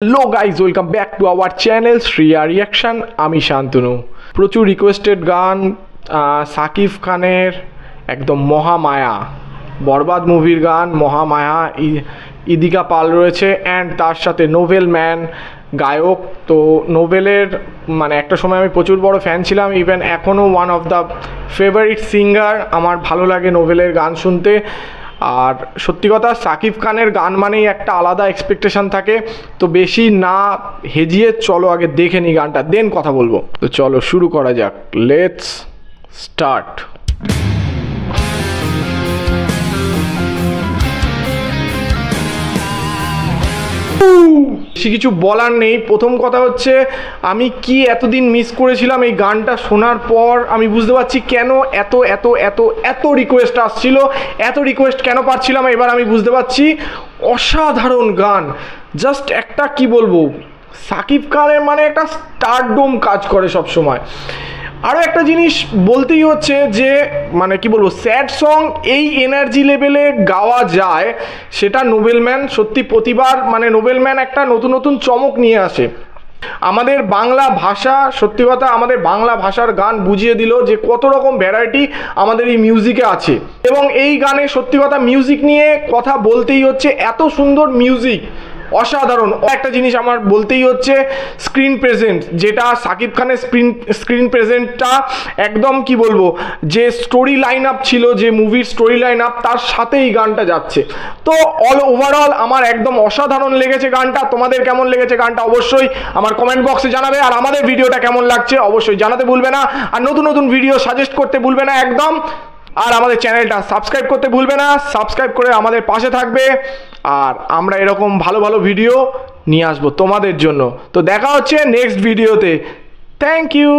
Hello guys, welcome back to our channel Shriya reaction. আমি শান্তনু। প্রচুর requested গান সাকিব খানের একদম মহামায়া, বরবাদ মুভির গান মহামায়া, ইদিকা পাল রয়েছে অ্যান্ড তার সাথে নোভেল ম্যান গায়ক। তো নোভেলের মানে একটা সময় আমি প্রচুর বড় ফ্যান ছিলাম, ইভেন এখনও one of the favourite singer. আমার ভালো লাগে নোভেলের গান শুনতে। আর সত্যি কথা, সাকিব খানের গান মানেই একটা আলাদা এক্সপেকটেশন থাকে। তো বেশি না হেজিয়ে চলো আগে দেখে নিই গানটা, দেন কথা বলবো। তো চলো শুরু করা যাক, লেটস স্টার্ট। বেশি কিছু বলার নেই। প্রথম কথা হচ্ছে, আমি কি এতদিন মিস করেছিলাম এই গানটা শোনার পর আমি বুঝতে পারছি কেন এত এত এত এত রিকোয়েস্ট আসছিল, এত রিকোয়েস্ট কেন পাচ্ছিলাম এবার আমি বুঝতে পারছি। অসাধারণ গান, জাস্ট একটা কি বলবো, সাকিব খানের মানে একটা স্টারডম কাজ করে সব সময়। আরও একটা জিনিস বলতেই হচ্ছে যে মানে কি বলবো, স্যাড সং এই এনার্জি লেভেলে গাওয়া যায় সেটা নোবেল ম্যান সত্যি প্রতিবার মানে নোবেল ম্যান একটা নতুন নতুন চমক নিয়ে আসে। আমাদের বাংলা ভাষা, সত্যি কথা আমাদের বাংলা ভাষার গান বুঝিয়ে দিল যে কত রকম ভ্যারাইটি আমাদের এই মিউজিকে আছে। এবং এই গানে সত্যি কথা মিউজিক নিয়ে কথা বলতেই হচ্ছে, এত সুন্দর মিউজিক, অসাধারণ। একটা জিনিস আমার বলতেই হচ্ছে, স্ক্রিন প্রেজেন্ট, যেটা সাকিব খানের স্ক্রিন প্রেজেন্টটা একদম কি বলবো, যে স্টোরি লাইন আপ ছিল, যে মুভির স্টোরি লাইন আপ, তার সাথে এই গানটা যাচ্ছে। তো ওভারঅল আমার একদম অসাধারণ লেগেছে গানটা। তোমাদের কেমন লেগেছে গানটা অবশ্যই আমার কমেন্ট বক্সে জানাবে। আর আমাদের ভিডিওটা কেমন লাগছে অবশ্যই জানাতে ভুলবে না। আর নতুন নতুন ভিডিও সাজেস্ট করতে ভুলবে না একদম। আর আমাদের চ্যানেলটা সাবস্ক্রাইব করতে ভুলবে না, সাবস্ক্রাইব করে আমাদের পাশে থাকবে। আর আমরা এরকম ভালো ভালো ভিডিও নিয়ে আসবো তোমাদের জন্য। তো দেখা হচ্ছে নেক্সট ভিডিওতে। Thank you.